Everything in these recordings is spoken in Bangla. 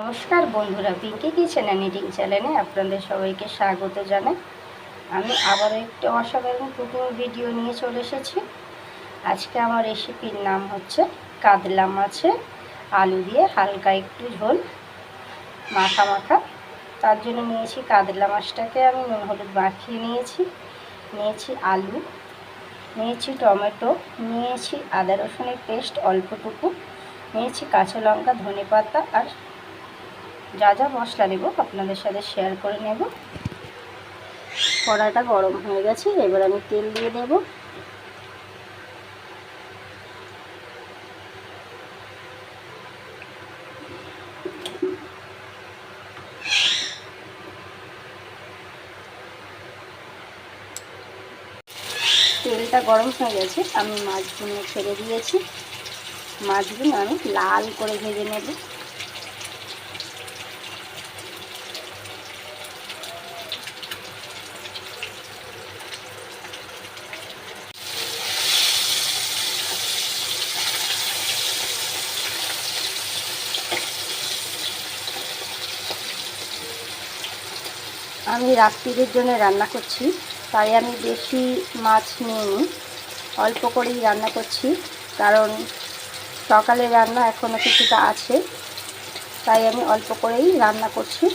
নমস্কার বন্ধুরা, পিঙ্কি কিচেন অ্যান্ড ইটিং চ্যানেলে আপনাদের সবাইকে স্বাগত জানাই। আমি আবারও একটি অসাধারণ কুকিং ভিডিও নিয়ে চলে এসেছি। আজকে আমার রেসিপির নাম হচ্ছে কাতলা মাছের আলু দিয়ে হালকা একটু ঝোল মাখা মাখা। তার জন্য নিয়েছি কাতলা মাছটাকে আমি নুন হলুদ মাখিয়ে নিয়েছি আলু, নিয়েছি টমেটো, নিয়েছি আদা রসুনের পেস্ট অল্পটুকু, নিয়েছি কাঁচা লঙ্কা, ধনেপাতা আর যা যা মশলা নেব আপনাদের সাথে শেয়ার করে নেব। কড়াইটা গরম হয়ে গেছে, এবার আমি তেল দিয়ে দেব। তেলটা গরম হয়ে গেছে, আমি মাছগুলো ছেড়ে দিয়েছি। মাছগুলো আমি লাল করে ভেজে নেব। আমি রাত্রির জন্য রান্না করছি, তাই আমি বেশি মাছ নিইনি, অল্প করেই রান্না করছি। কারণ সকালে রান্না এখনও কিছুটা আছে, তাই আমি অল্প করেই রান্না করছি।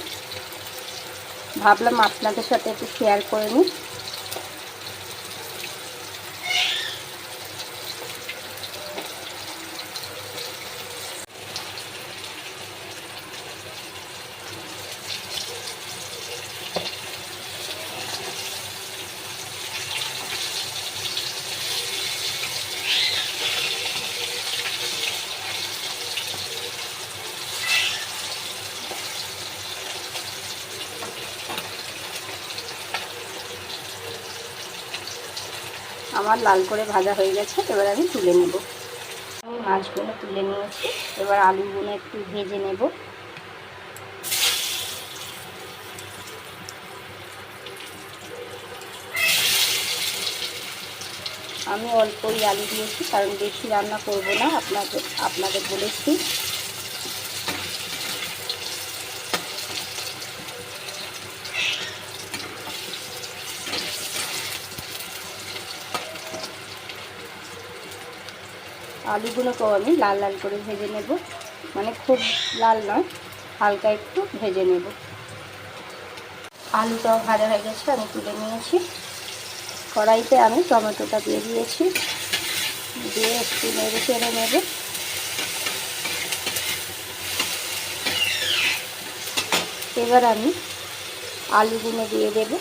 ভাবলাম আপনাদের সাথে একটু শেয়ার করে নিই। আমার লাল করে ভাজা হয়ে গেছে, এবার আমি তুলে নেব। আমি মাছগুলো তুলে নিয়েছি, এবার আলুগুলো একটু ভেজে নেব। আমি অল্পই আলু দিয়েছি, কারণ বেশি রান্না করব না, আপনাদের বলেছি। আলুগুলোকেও আমি লাল লাল করে ভেজে নেব, মানে খুব লাল নয়, হালকা একটু ভেজে নেব। আলুটাও ভাজা হয়ে গেছে, আমি তুলে নিয়েছি। কড়াইতে আমি টমেটোটা দিয়ে দিয়েছি, দিয়ে একটু নেড়ে চেড়ে নেব। এবার আমি আলুগুলো দিয়ে দেব।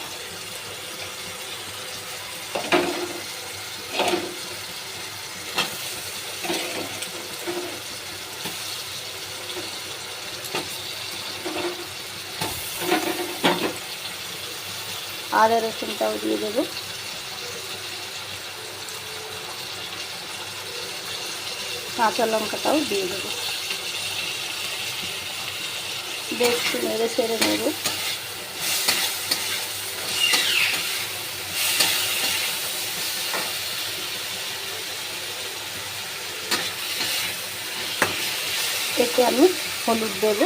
আদা রসুনটাও দিয়ে দেব। কাঁচা লঙ্কাটাও দিয়ে দেব। বেশ নেড়ে ছেড়ে নেব। এতে আমি হলুদ দেব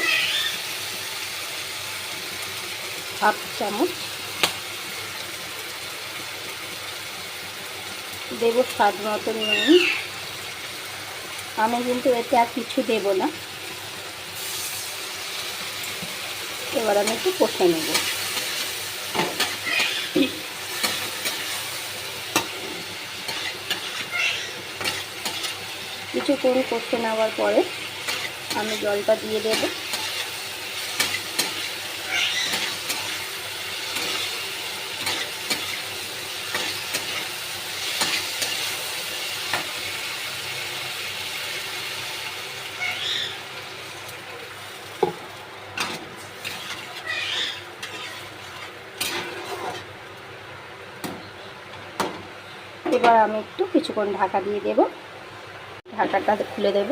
হাফ চামচ, দেব স্বাদ মতো নুন। আমি কিন্তু এতে আর কিছু দেব না। এবার আমি একটু কষে নেব। কিছুক্ষণ কষে নেওয়ার পরে আমি জলটা দিয়ে দেব। এবার আমি একটু কিছুক্ষণ ঢাকা দিয়ে দেব। ঢাকাটা খুলে দেব।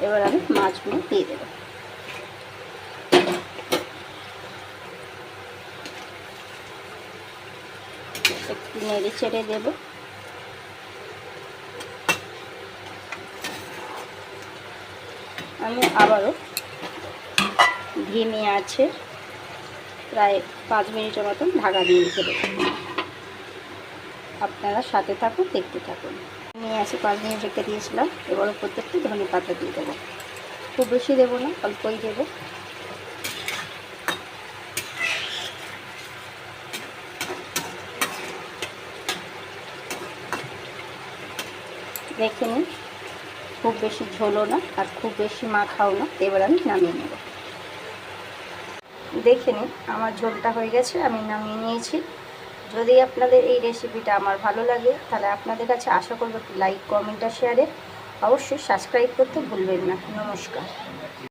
এবার আমি মাছগুলো দিয়ে দেব। একটু নেড়ে চেড়ে দেব। আমি আবারও ধিমে আছে প্রায় 5 মিনিটের মতন ঢাকা দিয়ে রেখে দেবো। আপনারা সাথে থাকুন, দেখতে থাকুন। নিয়ে আসি 5 মিনিট রেখে দিয়েছিলাম। এবার উপর থেকে ধনে পাতা দিয়ে দেবো। খুব বেশি দেবো না, অল্পই দেবো। দেখে নিন, খুব বেশি ঝোলও না আর খুব বেশি মাখাও না। এবার আমি নামিয়ে নেব। দেখে নিন আমার ঝোলটা হয়ে গেছে, আমি নামিয়ে নিয়েছি। যদি আপনাদের এই রেসিপিটা আমার ভালো লাগে তাহলে আপনাদের কাছে আশা করব লাইক, কমেন্ট আর শেয়ারে অবশ্যই সাবস্ক্রাইব করতে ভুলবেন না। নমস্কার।